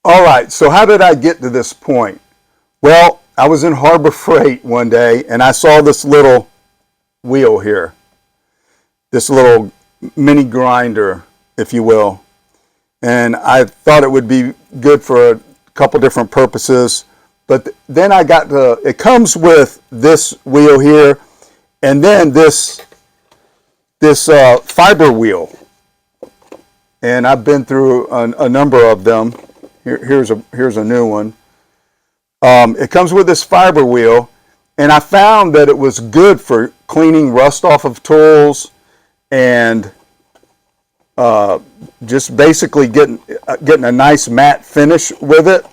All right, so how did I get to this point? Well, I was in Harbor Freight one day and I saw this little wheel here, this little mini grinder, if you will. And I thought it would be good for a couple different purposes. But then I got to, it comes with this wheel here and then this fiber wheel. And I've been through a number of them. Here's a new one. It comes with this fiber wheel, and I found that it was good for cleaning rust off of tools and just basically getting a nice matte finish with it.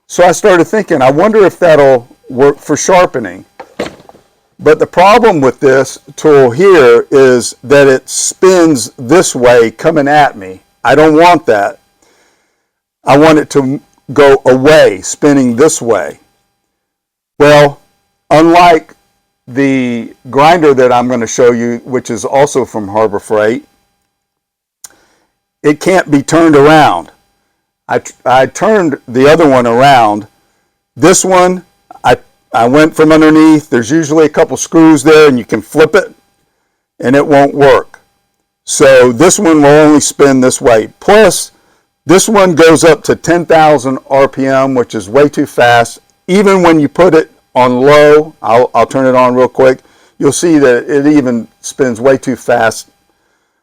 So I started thinking, I wonder if that'll work for sharpening. But the problem with this tool here is that it spins this way coming at me. I don't want that. I want it to go away, spinning this way. Well, unlike the grinder that I'm going to show you, which is also from Harbor Freight, it can't be turned around. I turned the other one around. This one, I went from underneath. There's usually a couple screws there and you can flip it and it won't work. So this one will only spin this way. Plus, this one goes up to 10,000 RPM, which is way too fast. Even when you put it on low, I'll turn it on real quick, you'll see that it even spins way too fast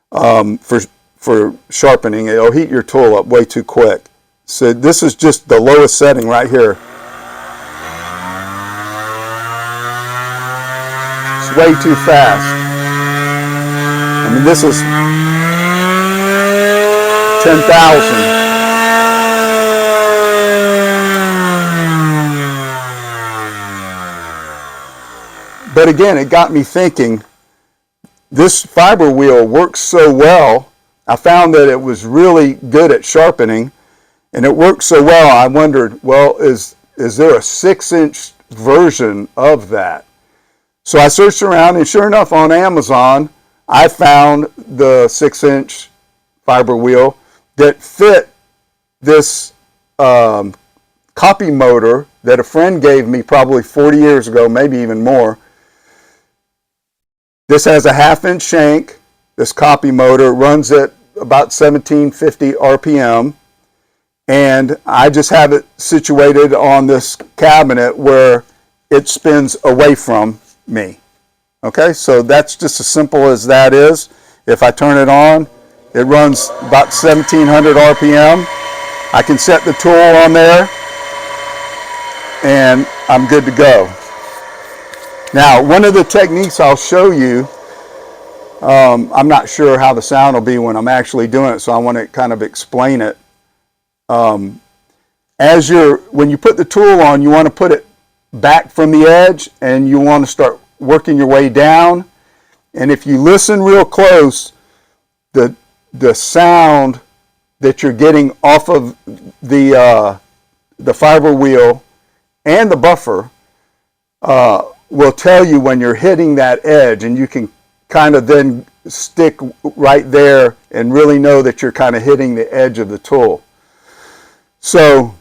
for sharpening. It'll heat your tool up way too quick. So this is just the lowest setting right here. It's way too fast. I mean, this is 10,000. But again, it got me thinking, this fiber wheel works so well. I found that it was really good at sharpening, and it worked so well, I wondered, well, is there a 6-inch version of that? So I searched around, and sure enough, on Amazon, I found the 6-inch fiber wheel that fit this copy motor that a friend gave me probably 40 years ago, maybe even more. This has a 1/2-inch shank. This copy motor runs at about 1750 RPM. And I just have it situated on this cabinet where it spins away from me. Okay, so that's just as simple as that is. If I turn it on, it runs about 1700 RPM. I can set the tool on there and I'm good to go. Now, one of the techniques I'll show you, I'm not sure how the sound will be when I'm actually doing it, so I want to kind of explain it. When you put the tool on, you want to put it back from the edge and you want to start working your way down. And if you listen real close, the sound that you're getting off of the fiber wheel and the buffer will tell you when you're hitting that edge, and you can kind of then stick right there and really know that you're kind of hitting the edge of the tool. So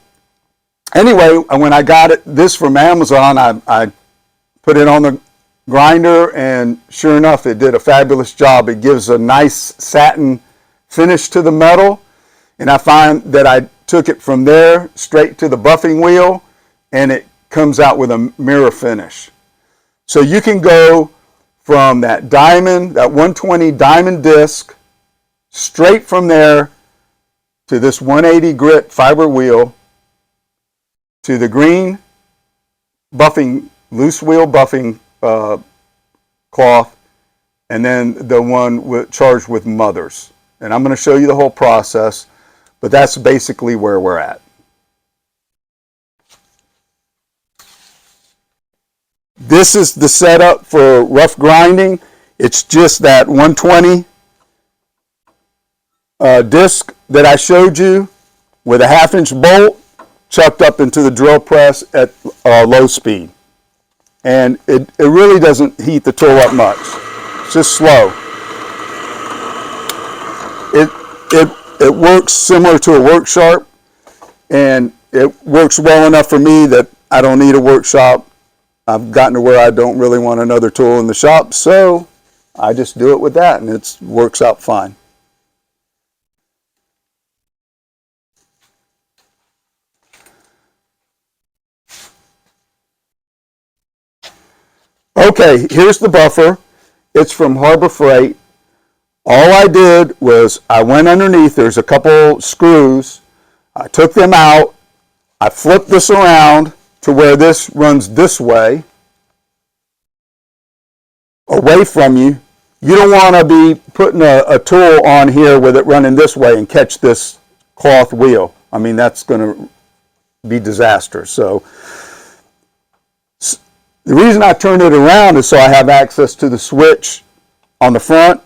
anyway, when I got this from Amazon, I put it on the grinder, and sure enough, it did a fabulous job. It gives a nice satin finish to the metal, and I find that I took it from there straight to the buffing wheel, and it comes out with a mirror finish. So you can go from that diamond, that 120 diamond disc, straight from there to this 180 grit fiber wheel, to the green buffing, loose wheel buffing cloth, and then the one charged with mothers. And I'm going to show you the whole process, but that's basically where we're at. This is the setup for rough grinding. It's just that 120 disc that I showed you with a 1/2-inch bolt chucked up into the drill press at low speed. And it really doesn't heat the tool up much. It's just slow. It works similar to a work sharp. and it works well enough for me that I don't need a workshop. I've gotten to where I don't really want another tool in the shop, so I just do it with that, and it works out fine. Okay, here's the buffer. It's from Harbor Freight. All I did was I went underneath. There's a couple screws. I took them out. I flipped this around to where this runs this way, away from you. You don't want to be putting a tool on here with it running this way and catch this cloth wheel. I mean, that's going to be disastrous. So the reason I turned it around is so I have access to the switch on the front.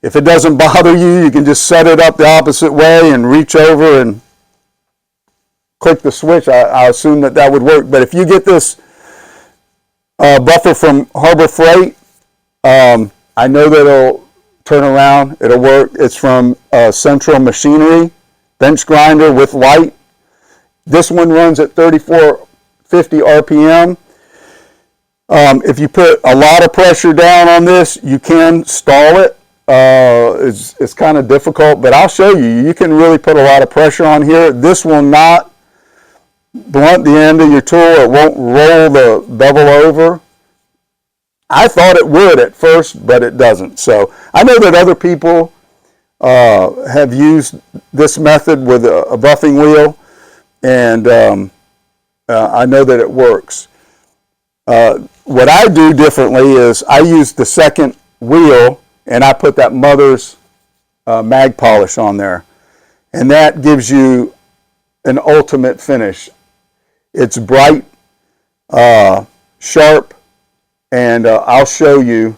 If it doesn't bother you, you can just set it up the opposite way and reach over and click the switch. I assume that would work. But if you get this buffer from Harbor Freight, I know that it'll turn around. It'll work. It's from Central Machinery, bench grinder with light. This one runs at 3450 RPM. If you put a lot of pressure down on this, you can stall it. It's kind of difficult, but I'll show you. You can really put a lot of pressure on here. This will not blunt the end of your tool. It won't roll the bevel over. I thought it would at first, but it doesn't. So I know that other people have used this method with a buffing wheel, and I know that it works. What I do differently is I use the second wheel and I put that mother's mag polish on there, and that gives you an ultimate finish. It's bright, sharp, and I'll show you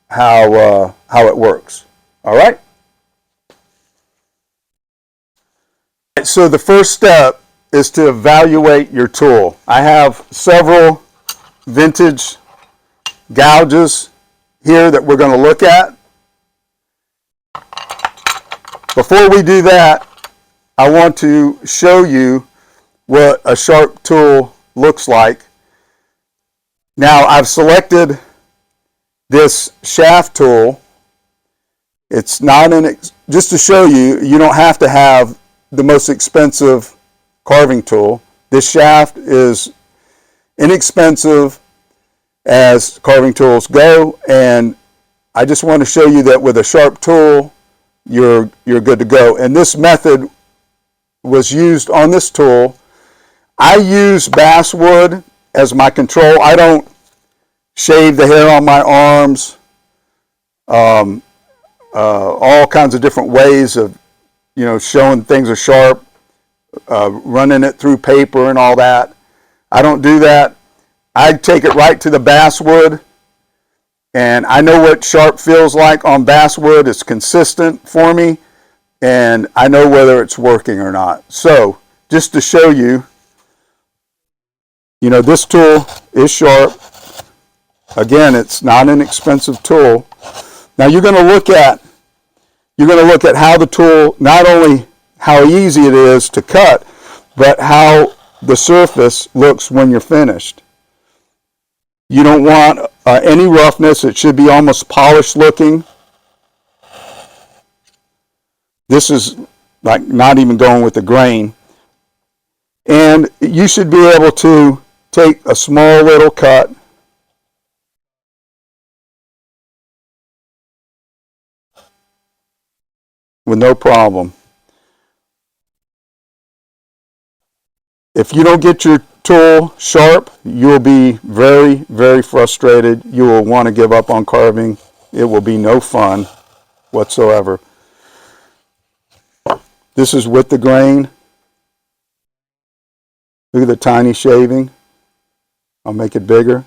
how it works. All right? So the first step is to evaluate your tool. I have several vintage gouges here that we're going to look at. Before we do that, I want to show you what a sharp tool looks like. Now, I've selected this shaft tool. It's not just to show you, you don't have to have the most expensive carving tool. This shaft is inexpensive as carving tools go, and I just want to show you that with a sharp tool, you're good to go. And this method was used on this tool. I use basswood as my control. I don't shave the hair on my arms. All kinds of different ways of, showing things are sharp, running it through paper and all that. I don't do that. I take it right to the basswood, and I know what sharp feels like on basswood. It's consistent for me, and I know whether it's working or not. So just to show you, this tool is sharp. Again, it's not an expensive tool. Now you're going to look at how the tool, not only how easy it is to cut, but how the surface looks when you're finished. You don't want any roughness. It should be almost polished looking. This is like not even going with the grain. And you should be able to take a small little cut with no problem. If you don't get your tool sharp, you'll be very, very frustrated. You will want to give up on carving. It will be no fun whatsoever. This is with the grain. Look at the tiny shaving. I'll make it bigger.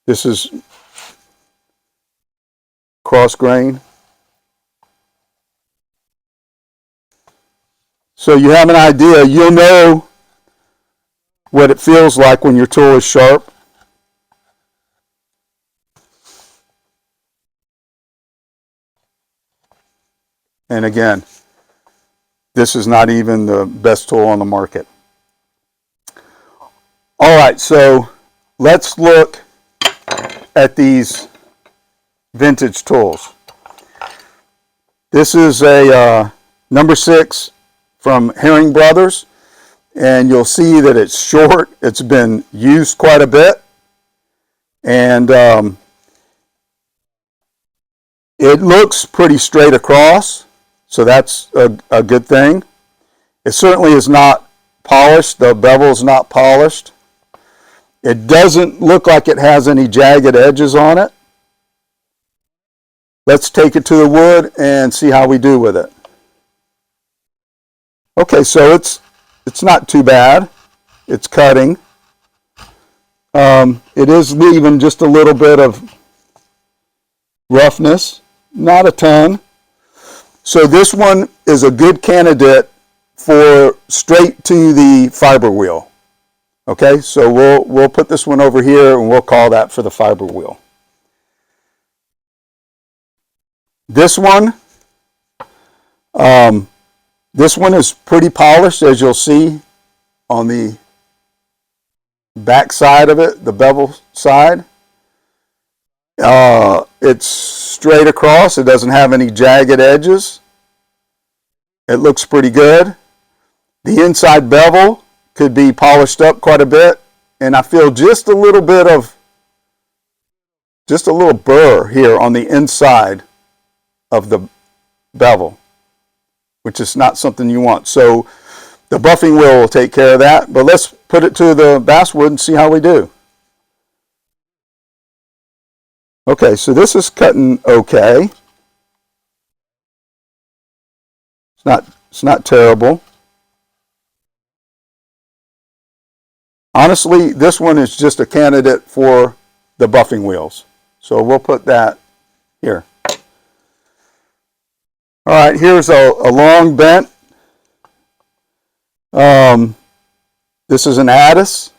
This is cross grain. So you have an idea. You'll know what it feels like when your tool is sharp. And again, this is not even the best tool on the market. All right, so let's look at these vintage tools. This is a number 6 from Herring Brothers, and you'll see that it's short. It's been used quite a bit, and it looks pretty straight across, so that's a good thing. It certainly is not polished. The bevel is not polished. It doesn't look like it has any jagged edges on it. Let's take it to the wood and see how we do with it. Okay, so it's not too bad. It's cutting. It is leaving just a little bit of roughness, not a ton. So this one is a good candidate for straight to the fiber wheel. Okay, so we'll put this one over here and we'll call that for the fiber wheel. This one is pretty polished, as you'll see on the back side of it, the bevel side. It's straight across. It doesn't have any jagged edges. It looks pretty good. The inside bevel could be polished up quite a bit, and I feel just a little burr here on the inside of the bevel, which is not something you want. So the buffing wheel will take care of that, but let's put it to the basswood and see how we do. Okay, so this is cutting okay. It's not terrible. Honestly, this one is just a candidate for the buffing wheels. So we'll put that here. All right, here's a long bent. This is an Addis.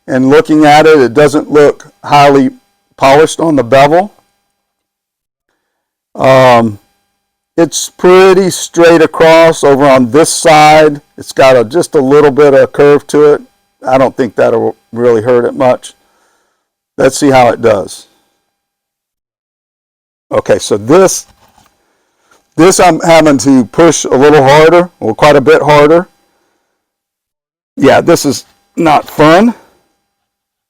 And looking at it, it doesn't look highly polished on the bevel. It's pretty straight across over on this side. It's got just a little bit of curve to it. I don't think that'll really hurt it much. Let's see how it does. Okay, so this I'm having to push a little harder, or quite a bit harder. Yeah, this is not fun.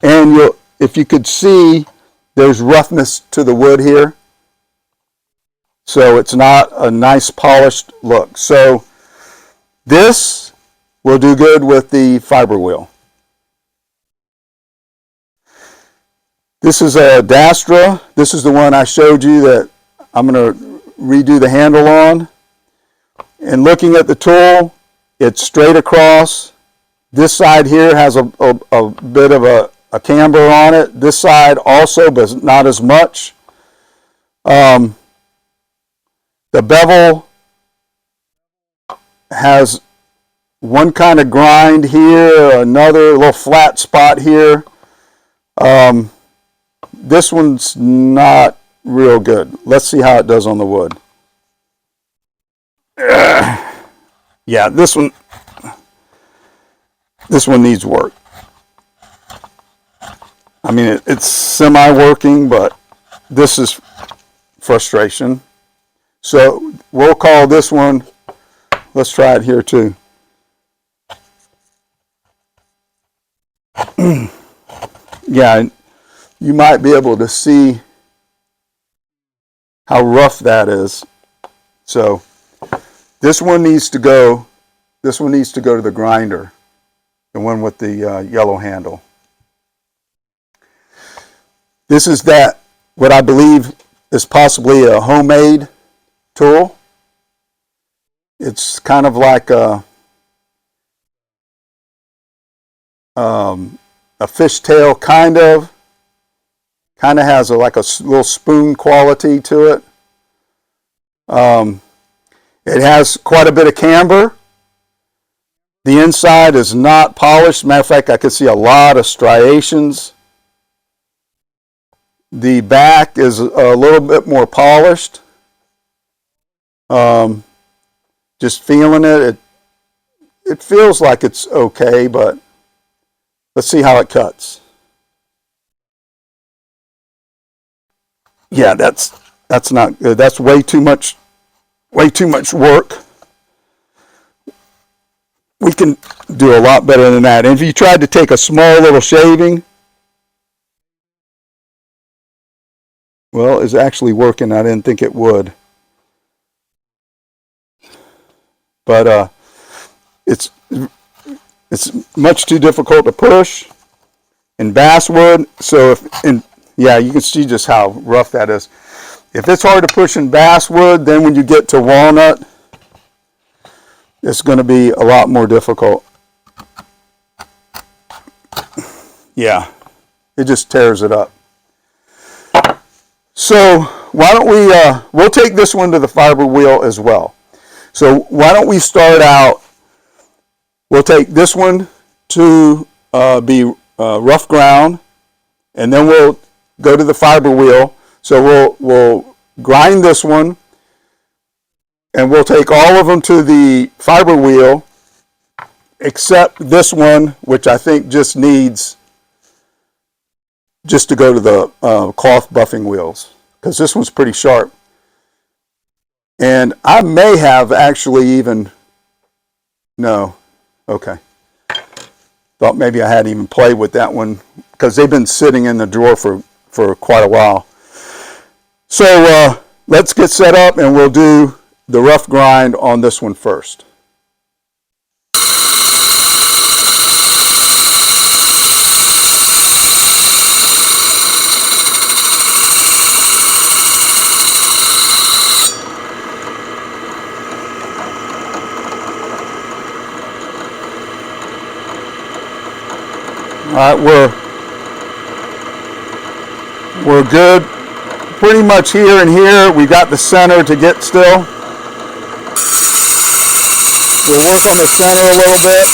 And if you could see, there's roughness to the wood here. So it's not a nice polished look. So this will do good with the fiber wheel. This is a Dastra. This is the one I showed you that I'm going to redo the handle on. And looking at the tool, it's straight across. This side here has a bit of a camber on it. This side also, but not as much. The bevel has one kind of grind here, another little flat spot here. This one's not real good. Let's see how it does on the wood. Yeah, this one needs work. I mean, it's semi-working, but this is frustration. So we'll call this one, let's try it here too. Yeah, you might be able to see how rough that is. So this one needs to go to the grinder, the one with the yellow handle. This is what I believe is possibly a homemade tool. It's kind of like a fishtail, kind of has like a little spoon quality to it. It has quite a bit of camber. The inside is not polished. Matter of fact, I could see a lot of striations. The back is a little bit more polished. Just feeling it. It feels like it's okay, but let's see how it cuts. Yeah, that's not good. That's way too much work. We can do a lot better than that. And if you tried to take a small little shaving, well, it's actually working. I didn't think it would. But it's much too difficult to push in basswood. So yeah, you can see just how rough that is. If it's hard to push in basswood, then when you get to walnut, it's going to be a lot more difficult. Yeah, it just tears it up. So why don't we'll take this one to the fiber wheel as well. So why don't we start out, we'll take this one to be rough ground, and then we'll go to the fiber wheel. So we'll grind this one, and we'll take all of them to the fiber wheel, except this one, which I think just needs to go to the cloth buffing wheels, because this one's pretty sharp. And I may have actually even, no, okay. Thought maybe I hadn't even played with that one, because they've been sitting in the drawer for quite a while. So let's get set up, and we'll do the rough grind on this one first. All right, we're good pretty much here and here. We've got the center to get still. We'll work on the center a little bit.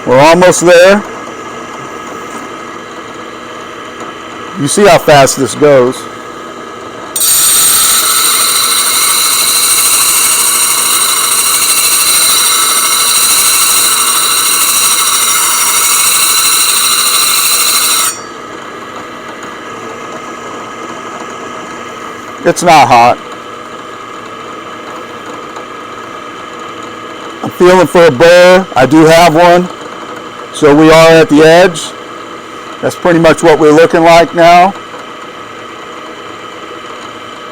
We're almost there. You see how fast this goes. It's not hot. I'm feeling for a burr. I do have one. So we are at the edge. That's pretty much what we're looking like now.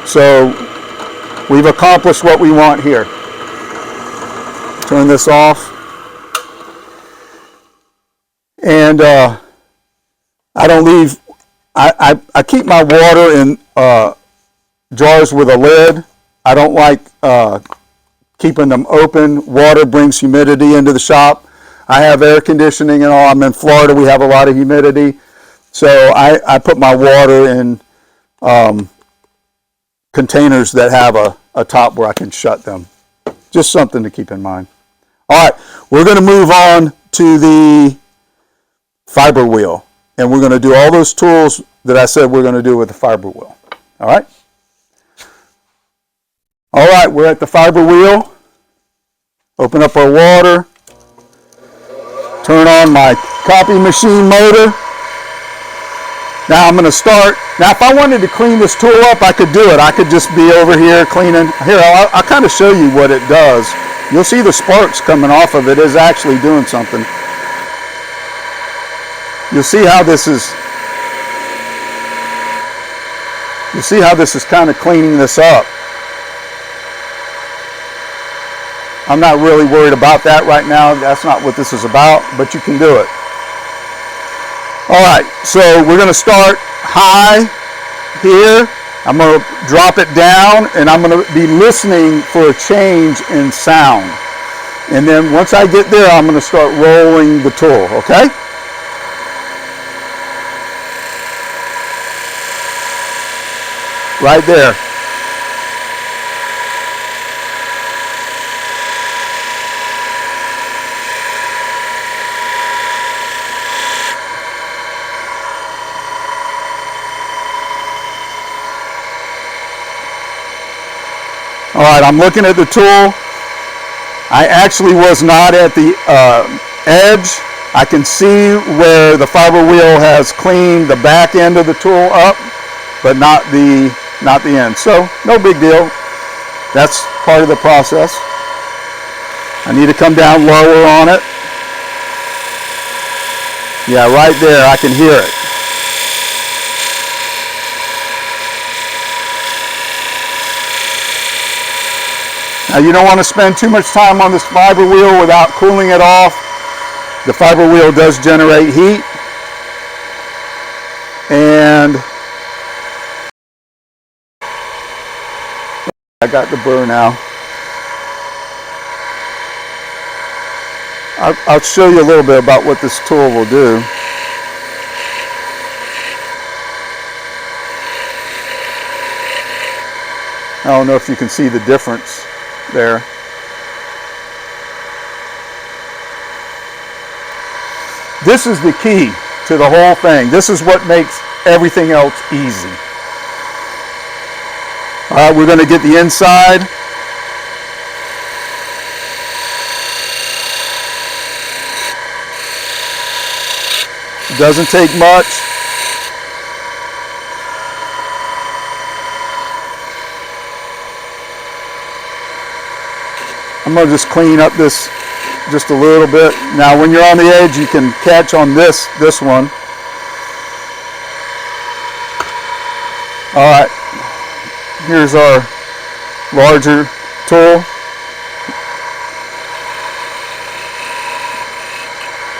So we've accomplished what we want here. Turn this off. And I don't leave, I keep my water in jars with a lid. I don't like keeping them open. Water brings humidity into the shop. I have air conditioning and all. I'm in Florida. We have a lot of humidity. So I put my water in containers that have a top where I can shut them. Just something to keep in mind. All right, we're going to move on to the fiber wheel. And we're going to do all those tools that I said we're going to do with the fiber wheel. All right? All right, we're at the fiber wheel. Open up our water. Turn on my copy machine motor. Now I'm going to start. Now if I wanted to clean this tool up, I could do it. I could just be over here cleaning. Here, I'll kind of show you what it does. You'll see the sparks coming off of it is actually doing something. You'll see how this is kind of cleaning this up. I'm not really worried about that right now. That's not what this is about, but you can do it. All right, so we're going to start high here. I'm going to drop it down, and I'm going to be listening for a change in sound. And then once I get there, I'm going to start rolling the tool, okay? Right there. All right, I'm looking at the tool. I actually was not at the edge. I can see where the fiber wheel has cleaned the back end of the tool up, but not the end. So no big deal. That's part of the process. I need to come down lower on it. Yeah, right there, I can hear it. Now you don't want to spend too much time on this fiber wheel without cooling it off. The fiber wheel does generate heat. And I got the burr now. I'll show you a little bit about what this tool will do. I don't know if you can see the difference there. This is the key to the whole thing. This is what makes everything else easy. All right, we're going to get the inside. It doesn't take much. I'm going to just clean up this just a little bit. Now when you're on the edge, you can catch on this one. All right, here's our larger tool.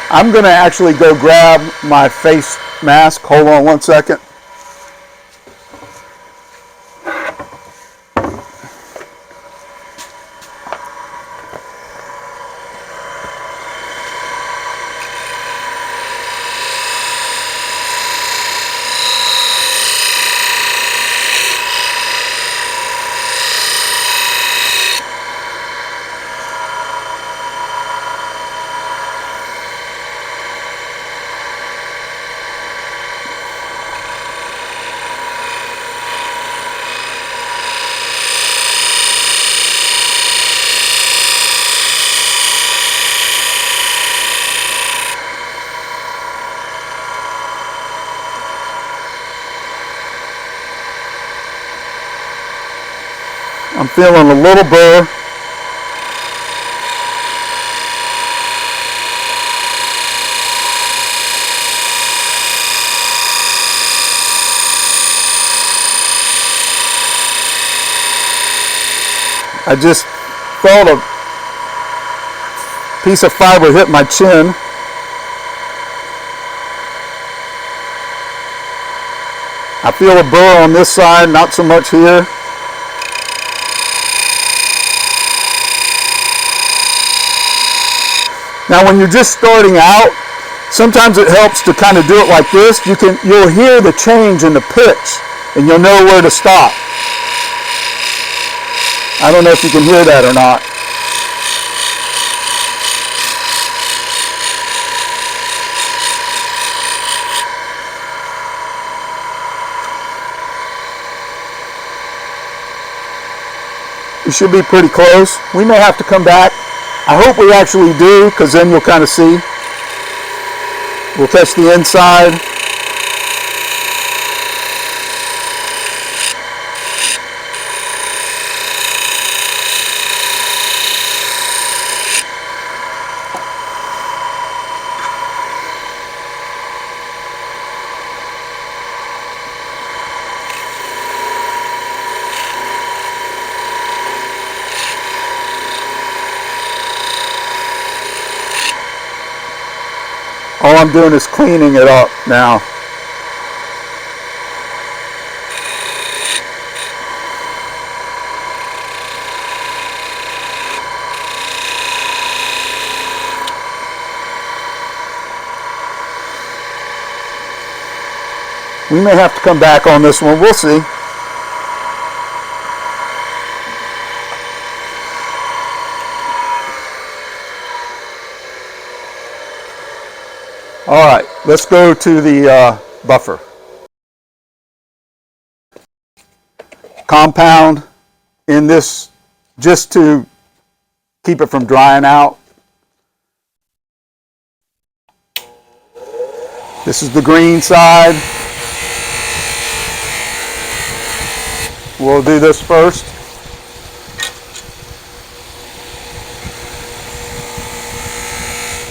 I'm going to actually go grab my face mask. Hold on one second. I'm feeling a little burr. I just felt a piece of fiber hit my chin. I feel a burr on this side, not so much here. Now when you're just starting out, sometimes it helps to kind of do it like this. You'll hear the change in the pitch and you'll know where to stop. I don't know if you can hear that or not. We should be pretty close. We may have to come back. I hope we actually do, because then you'll kind of see. We'll catch the inside. All I'm doing is cleaning it up now. We may have to come back on this one. We'll see. All right, let's go to the buffer. Compound in this just to keep it from drying out. This is the green side. We'll do this first.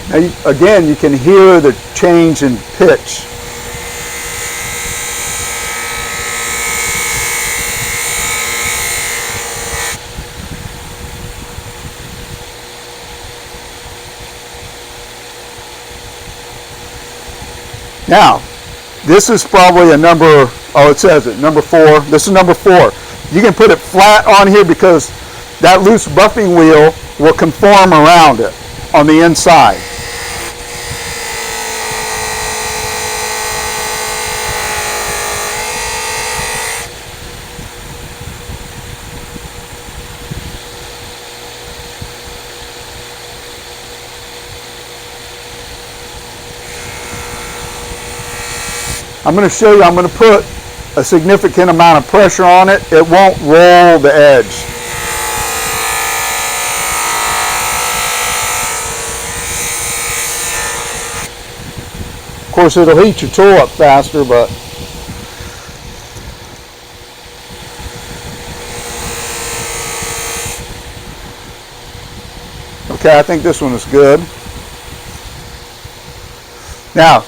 Now, again, you can hear the change in pitch. Now, this is probably a number, oh, it says it, number 4. This is number 4. You can put it flat on here because that loose buffing wheel will conform around it on the inside. I'm going to show you, I'm going to put a significant amount of pressure on it. It won't roll the edge. Of course, it'll heat your tool up faster, but okay, I think this one is good. Now,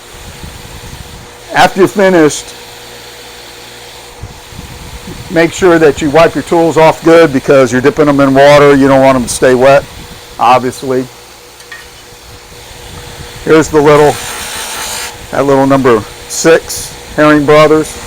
after you're finished, make sure that you wipe your tools off good because you're dipping them in water. You don't want them to stay wet, obviously. Here's the that little number 6 Herring Brothers.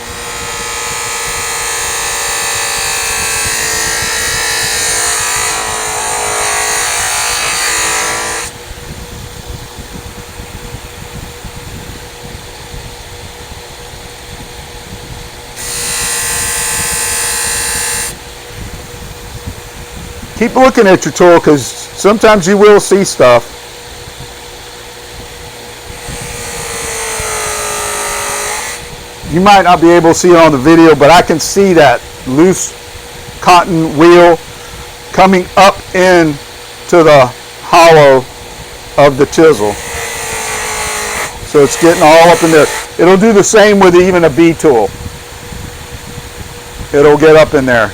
Keep looking at your tool because sometimes you will see stuff. You might not be able to see it on the video, but I can see that loose cotton wheel coming up into the hollow of the chisel. So it's getting all up in there. It'll do the same with even a B tool. It'll get up in there.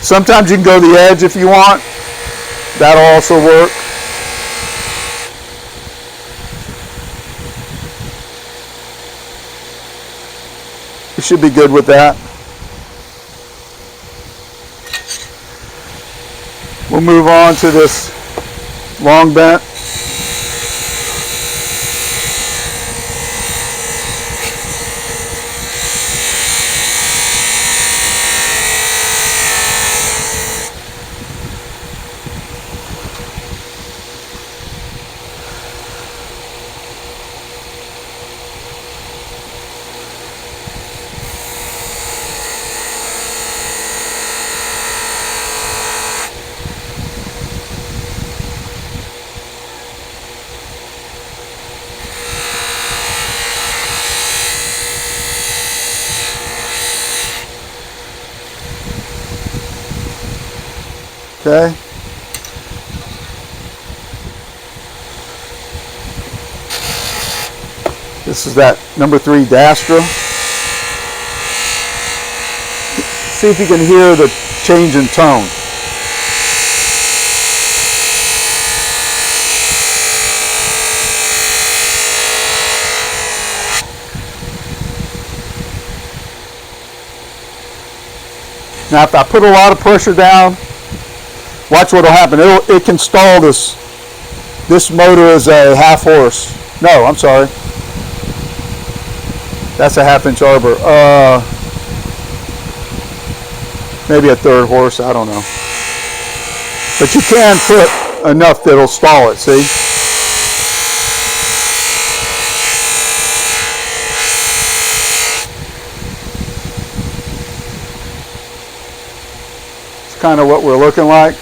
Sometimes you can go to the edge if you want. That'll also work. You should be good with that. We'll move on to this long bent. Okay. This is that number 3 Dastra. See if you can hear the change in tone. Now if I put a lot of pressure down, watch what will happen. It can stall this. This motor is a half horse. No, I'm sorry. That's a 1/2 inch arbor. Maybe a 1/3 horse, I don't know. But you can put enough that'll stall it, see? It's kind of what we're looking like.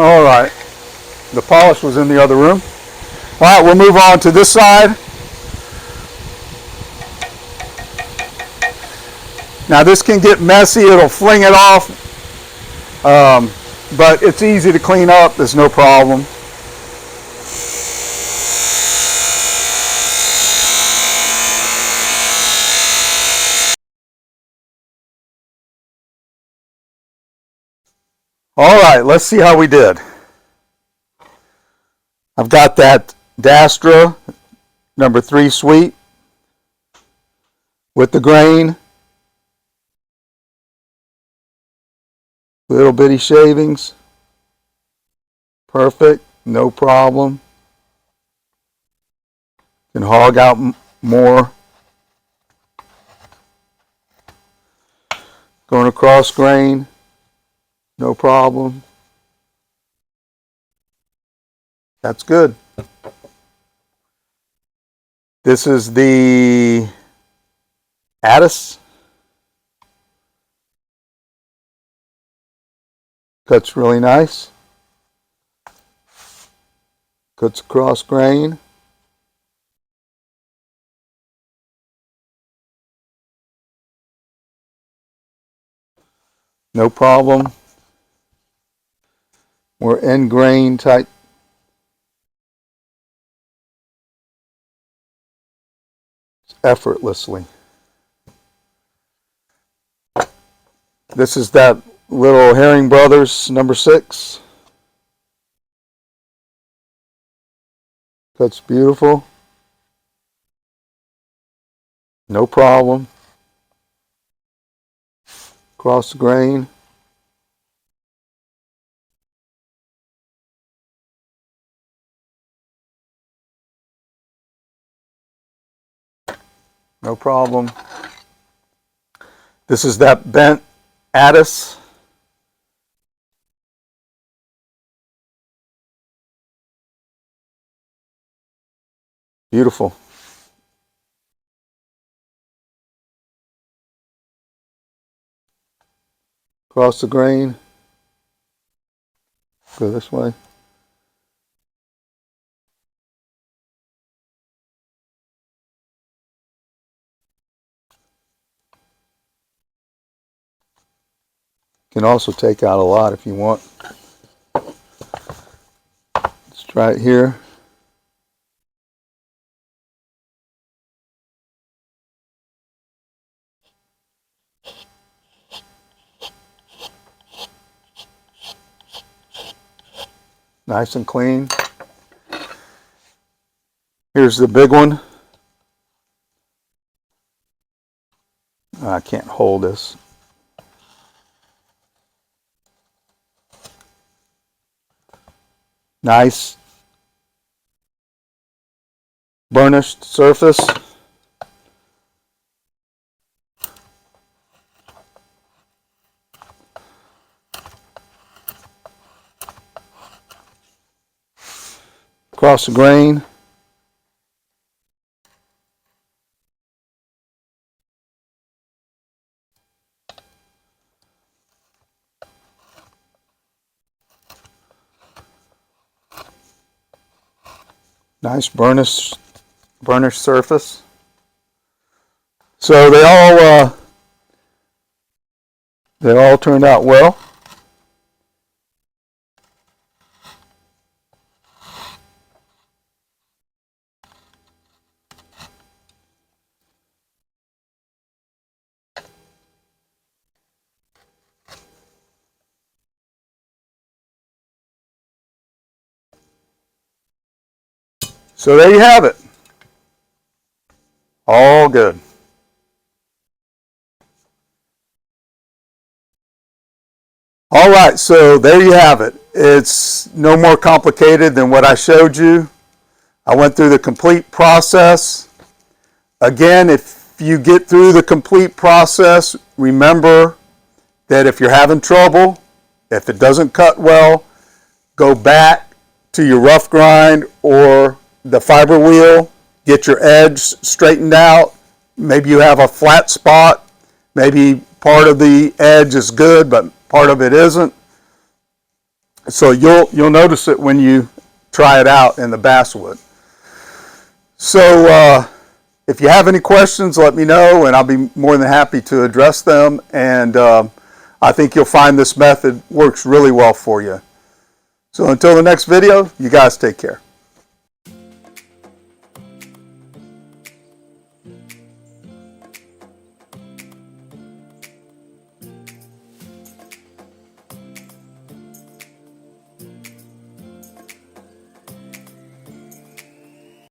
All right, the polish was in the other room. All right, we'll move on to this side. Now this can get messy, it'll fling it off, but it's easy to clean up, there's no problem. All right, let's see how we did. I've got that Dastra number 3 suite with the grain, little bitty shavings, perfect, no problem. Can hog out more. Going across grain, no problem. That's good. This is the Addis. Cuts really nice. Cuts across grain. No problem. We're end grain type. Effortlessly. This is that little Herring Brothers number 6. Cuts beautiful. No problem. Cross the grain. No problem. This is that bent Addis. Beautiful. Cross the grain. Go this way. Can also take out a lot if you want. Let's try it here. Nice and clean. Here's the big one. I can't hold this. Nice burnished surface. Across the grain. Nice burnished surface. So they all turned out well. So there you have it. All good. All right, so there you have it. It's no more complicated than what I showed you. I went through the complete process. Again, if you get through the complete process, remember that if you're having trouble, if it doesn't cut well, go back to your rough grind or the fiber wheel, get your edge straightened out. Maybe you have a flat spot. Maybe part of the edge is good, but part of it isn't. So you'll notice it when you try it out in the basswood. So if you have any questions, let me know, and I'll be more than happy to address them. And I think you'll find this method works really well for you. So until the next video, you guys take care.